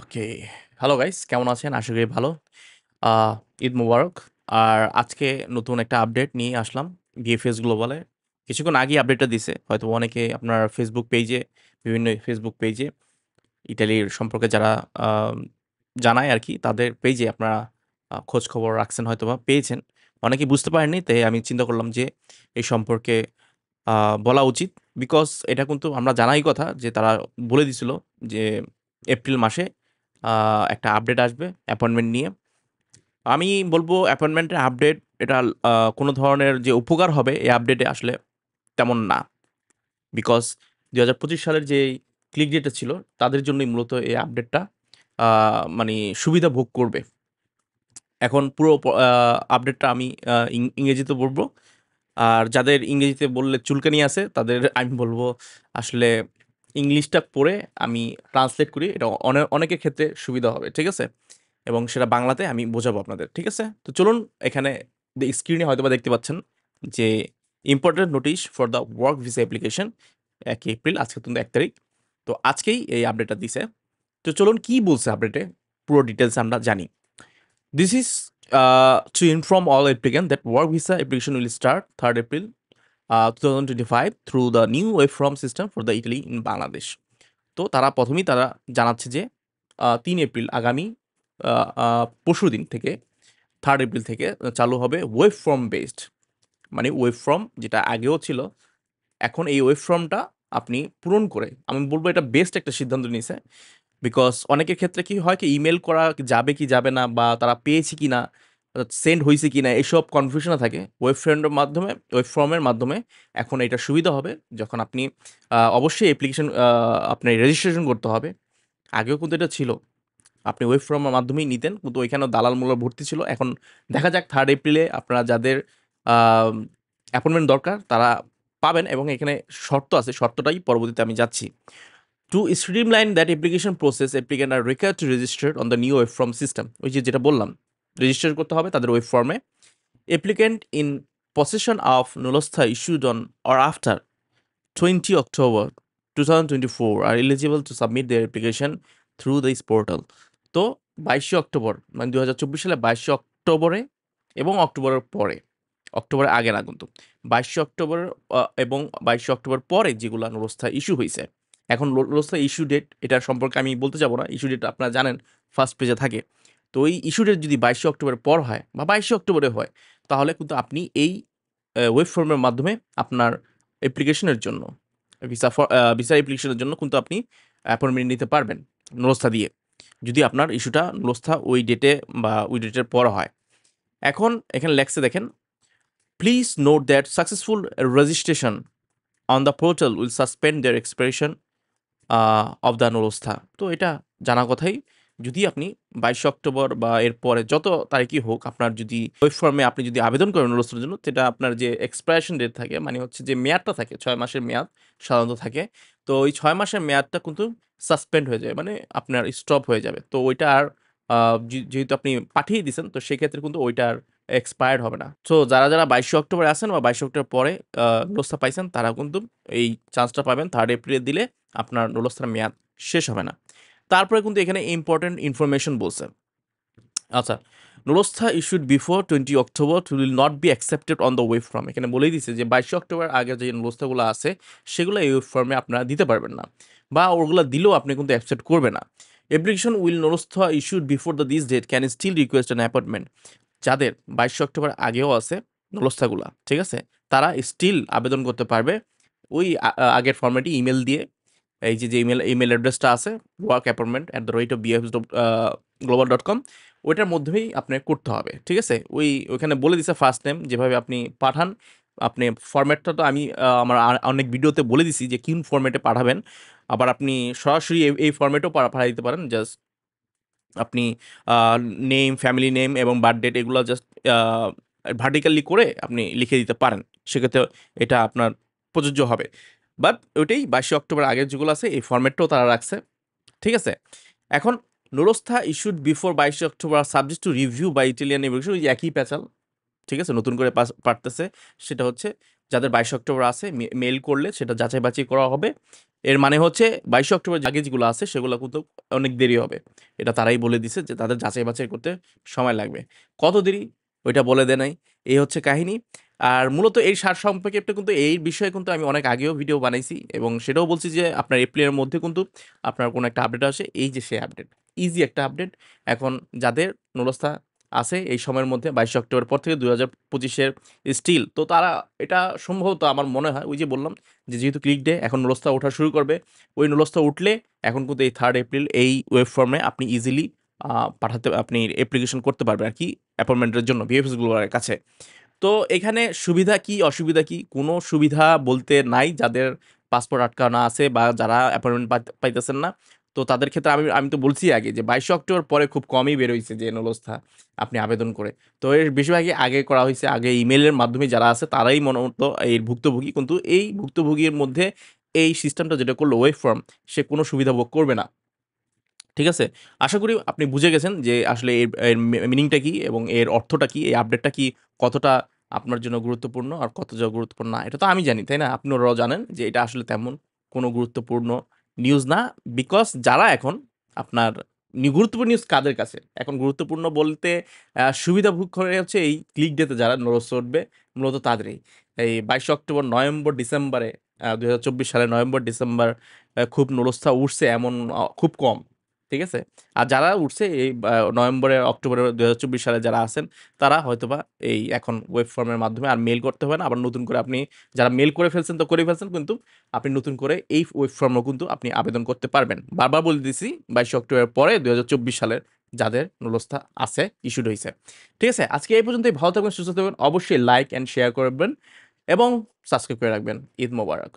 ওকে। Hello guys, কেমন আছেন? আশা করি ভালো। আ ঈদ মোবারক। আর আজকে নতুন একটা আপডেট নিয়ে আসলাম বিএফএস গ্লোবালে। কিছুক্ষণ আগেই আপডেটটা দিছে। হয়তো অনেকে আপনার ফেসবুক পেইজে, বিভিন্ন ফেসবুক পেইজে ইতালির সম্পর্কে যারা আ জানায় আরকি, তাদের পেইজে আপনারা খোঁজ খবর রাখছেন হয়তোবা পেয়েছেন। অনেকেই বুঝতে পারেননি, তাই আমি চিন্তা করলাম যে এই সম্পর্কে আ বলা উচিত। বিকজ এটা কিন্তু আমরা জানাই কথা যে তারা বলে দিছিল যে এপ্রিল মাসে আ একটা আপডেট আসবে অ্যাপয়েন্টমেন্ট নিয়ে। আমি বলব অ্যাপয়েন্টমেন্টের আপডেট এটা কোন ধরনের যে উপকার হবে এই আপডেটে আসলে তেমন না। বিকজ ২০২৫ সালের যেই ক্লিক ডেটা ছিল তাদের জন্যই মূলত এই আপডেটটা আ মানি সুবিধা ভোগ করবে। এখন পুরো আপডেটটা আমি ইংরেজিতে বলব। আর যাদের ইংরেজিতে বললে চুলকানি আছে, তাদের আমি বলব আসলে ইংলিশটা পড়ে আমি ট্রান্সলেট করি। এটা অনেকের ক্ষেত্রে সুবিধা হবে। ঠিক আছে? এবং সেটা বাংলাতে আমি বোঝাবো আপনাদের। ঠিক আছে? তো চলুন এখানে স্ক্রিনে হয়তোবা দেখতে পাচ্ছেন যে important notice for the work visa application ১ April, আজকে কিন্তু ১ তারিখ। তো আজকেই এই আপডেটটা দিছে। তো চলুন কি বলছে আপডেটে পুরো ডিটেইলস আমরা জানি। This is to inform all applicants that work visa application will start 3rd April 2025 through the new web form system for the Italy in Bangladesh. তো তারা ১ম এই তারা জানাচ্ছে যে ৩ এপ্রিল আগামী আ আ পরশুদিন থেকে 3rd এপ্রিল থেকে চালু হবে ওয়েব ফর্ম বেসড। মানে ওয়েব ফর্ম যেটা আগেও ছিল, এখন এই ওয়েব ফর্মটা আপনি পূরণ করে আমি বলব এটা বেস্ট একটা সিদ্ধান্ত নিছে। বিকজ অনেকের ক্ষেত্রে কি হয় কি ইমেইল করা যাবে কি যাবে না বা তারা পেয়েছে কিনা, সেন্ড হইছে কিনা এসব কনফিউশনে থাকে। ওয়েব ফর্মের মাধ্যমে এখন এটা সুবিধা হবে যখন আপনি অবশ্যই অ্যাপ্লিকেশন আপনার রেজিস্ট্রেশন করতে হবে। আগেও কিন্তু এটা ছিল। আপনি ওয়েব ফর্মের মাধ্যমেই নিতেন কিন্তু ওইখানেও দালাল-মুলাল ভর্তি ছিল। এখন দেখা যাক 3rd এপ্রিলে আপনারা যাদের আম অ্যাপয়েন্টমেন্ট দরকার তারা পাবেন এবং এখানে শর্ত আছে। শর্তটাই পরবর্তীতে আমি যাচ্ছি। To streamline that application process, applicant are required to register on the new web form system. ওই যে যেটা বললাম, রেজিস্টার করতে হবে তাদের ওয়েব ফর্মে। Applicant in possession of নুলস্থা issued on or after 20 October 2024 are eligible to submit their application through this portal. তো ২২শে October মানে ২০২৪ সালের ২২শে অক্টোবরে এবং অক্টোবরের পরে, অক্টোবরের আগে না কিন্তু ২২শে অক্টোবর এবং ২২শে অক্টোবর পরে যেগুলা নুরস্থা ইস্যু হইছে। এখন নুরস্থা ইস্যু ডেট এটার সম্পর্কে আমি বলতে যাব না। ইস্যু ডেট আপনারা জানেন ফার্স্ট পেজে থাকে। তো ওই ইস্যু ডেট যদি ২২শে অক্টোবরের পর হয় বা ২২শে অক্টোবরে হয়, তাহলে কিন্তু আপনি এই ওয়েব ফর্মের মাধ্যমে আপনার অ্যাপ্লিকেশনের জন্য ভিসা অ্যাপ্লিকেশনের জন্য কিন্তু আপনি অ্যাপয়েন্টমেন্ট নিতে পারবেন নুরস্থা দিয়ে। যদি আপনার ইস্যুটা নুরস্থা ওই ডেটে বা ওই ডেটের পর হয়। এখন এখানে লেখছে দেখেন, please note that successful registration on the portal will suspend their expiration of the নুরস্থা। তো এটা জানা কথাই। যদি আপনি ২২শে অক্টোবর বা এরপরে যত তারিখই হোক আপনার যদি ওয়েব ফর্মে আপনি যদি আবেদন করেন নুরস্থার জন্য, সেটা আপনার যে এক্সপায়ারেশন ডেট থাকে মানে হচ্ছে যে মেয়াদটা থাকে ৬ মাসের মেয়াদ সাধারণত থাকে। তো ওই ৬ মাসের মেয়াদটা কিন্তু সাসপেন্ড হয়ে যায়। মানে আপনার স্টপ হয়ে যাবে। তো ওইটা আর আ যেহেতু আপনি পাঠিয়ে দিছেন তো সেক্ষেত্রে কিন্তু ওইটা আর এক্সপায়ার্ড হবে না। সো যারা ২২শে অক্টোবরে আছেন বা ২২শে অক্টোবর পরে নুরস্থা পাইছেন তারা কিন্তু এই চান্সটা পাবেন 3rd এপ্রিলে দিলে আপনার নুরস্থার মেয়াদ শেষ হবে না। তারপরে কিন্তু এখানে ইম্পোর্টেন্ট ইনফরমেশন বলছে। আচ্ছা, নুরস্থা issued before 20 October will not be accepted on the web form. এখানে বলেই দিছে যে ২২শে অক্টোবর আগে যে নুরস্থাগুলো আছে সেগুলো এই ওয়েব ফর্মে আপনারা দিতে পারবেন না। বা ওগুলা দিলেও আপনি কিন্তু অ্যাকসেপ্ট করবে না। অ্যাপ্লিকেশন উইল নুরস্থা issued before the this date can still request an appointment. যাদের ২২শে অক্টোবর আগেও আছে নুরস্থাগুলা, ঠিক আছে? তারা স্টিল আবেদন করতে পারবে ওই আগের ফরম্যাটে ইমেইল দিয়ে। এই যে ইমেইল অ্যাড্রেসটা আছে work@bfs global.com ওইটার মাধ্যমেই আপনার করতে হবে। ঠিক আছে? ওইখানে বলে দিছে ফার্স্ট নেম যেভাবে আপনি পাঠান, আপনি ফরম্যাটটা তো আমি আমার অনেক ভিডিওতে বলে দিছি যে কোন ফরম্যাটে পাঠাবেন। আবার আপনি সরাসরি এই ফরম্যাটেও পাঠায় দিতে পারেন। জাস্ট আপনি আ নেম, ফ্যামিলি নেম এবং বার্থ ডেট এগুলা জাস্ট আ ভার্টিক্যালি করে আপনি লিখে দিতে পারেন। সেক্ষেত্রে এটা আপনার প্রযোজ্য হবে। বাট ওইটাই ২২শে অক্টোবর আগের যেগুলো আছে এই ফরম্যাটটাও তারা রাখছে। ঠিক আছে? এখন নুরস্থা ইস্যুড বিফোর ২২শে October subject to review by Italian immigration ওই যে একই প্যাচাল। ঠিক আছে? নতুন করে পাঠতেছে। সেটা হচ্ছে যাদের ২২শে অক্টোবর আছে মেইল করলে সেটা যাচাই-বাছাই করা হবে এর মানে হচ্ছে 22 অক্টোবর আগে যেগুলো আছে সেগুলো কিন্তু অনেক দেরি হবে। এটা তারাই বলে দিছে যে তাদের যাচাই-বাছাই করতে সময় লাগবে। কত দেরি? ওইটা বলে দেয় নাই। এই হচ্ছে কাহিনী। আর মূলত এই সারসংক্ষেপটা কিন্তু এই বিষয়ে কিন্তু আমি অনেক আগেও ভিডিও বানাইছি এবং সেটাও বলছি যে আপনার এপ্রিলের মধ্যে কিন্তু আপনার কোনো একটা আপডেট আসে। এই যে সেই আপডেট। ইজি একটা আপডেট। এখন যাদের নুরস্থা আছে এই সময়ের মধ্যে 22 অক্টোবর পর থেকে 2025 এর স্টিল তো তারা এটা সম্ভবত আমার মনে হয় ওই যে বললাম যে যেহেতু ক্লিক ডে এখন নুরস্থা ওঠা শুরু করবে। ওই নুরস্থা উঠলে এখন কিন্তু এই 3rd এপ্রিল এই ওয়েব ফর্মে আপনি ইজিলি আপনি অ্যাপ্লিকেশন করতে পারবেন আরকি অ্যাপয়েন্টমেন্টের জন্য বিএফএস গ্লোবালের কাছে। তো এখানে সুবিধা কি, অসুবিধা কি? কোনো সুবিধা বলতে নাই যাদের পাসপোর্ট আটকানো আছে বা যারা অ্যাপয়েন্টমেন্ট পাইতেছেন না। তো তাদের ক্ষেত্রে আমি আমি তো বলছি আগে যে 22 অক্টোবর পরে খুব কমই বের হইছে যে এনলস্থা আপনি আবেদন করে। তো এর বেশিরভাগই আগে করা হইছে। আগে ইমেইলের মাধ্যমে যারা আছে তারাই মূলত এর ভুক্তভোগী। কিন্তু এই ভুক্তভোগীর মধ্যে এই সিস্টেমটা যেটা করলো ওয়েব ফর্ম সে কোনো সুবিধা ভোগ করবে না। ঠিক আছে? আশা করি আপনি বুঝে গেছেন যে আসলে এর এর মিনিংটা কি এবং এর অর্থটা কি, এই আপডেটটা কি, কতটা আপনার জন্য গুরুত্বপূর্ণ আর কতটা গুরুত্বপূর্ণ না। এটা তো আমি জানি, তাই না? আপনারাও জানেন যে এটা আসলে তেমন কোনো গুরুত্বপূর্ণ নিউজ না। বিকজ যারা এখন আপনার গুরুত্বপূর্ণ নিউজ কাদের কাছে? এখন গুরুত্বপূর্ণ বলতে সুবিধা ভোগ করে হচ্ছে এই ক্লিক ডে তে যারা নড়ে চড়বে মূলত তাদেরই। এই ২২ অক্টোবর, নভেম্বর, ডিসেম্বরে ২০২৪ সালের নভেম্বর, ডিসেম্বর খুব নুরস্থা উঠছে এমন খুব কম। ঠিক আছে? আর যারা উঠছে এই নভেম্বরে, অক্টোবরে ২০২৪ সালে যারা আছেন, তারা হয়তোবা এই এখন ওয়েব ফর্মের মাধ্যমে আর মেইল করতে হবে না। আবার নতুন করে আপনি যারা মেইল করে ফেলছেন তো করেই ফেলছেন কিন্তু আপনি নতুন করে এই ওয়েব ফর্মও কিন্তু আপনি আবেদন করতে পারবেন। বারবার বলে দিছি ২২ অক্টোবরের পরে ২০২৪ সালের যাদের নুরস্থা আছে, ইস্যুড হইছে। ঠিক আছে? আজকে এই পর্যন্তই। ভালো থাকবেন, সুস্থ থাকবেন। অবশ্যই লাইক অ্যান্ড শেয়ার করবেন এবং সাবস্ক্রাইব করে রাখবেন। ঈদ মোবারক।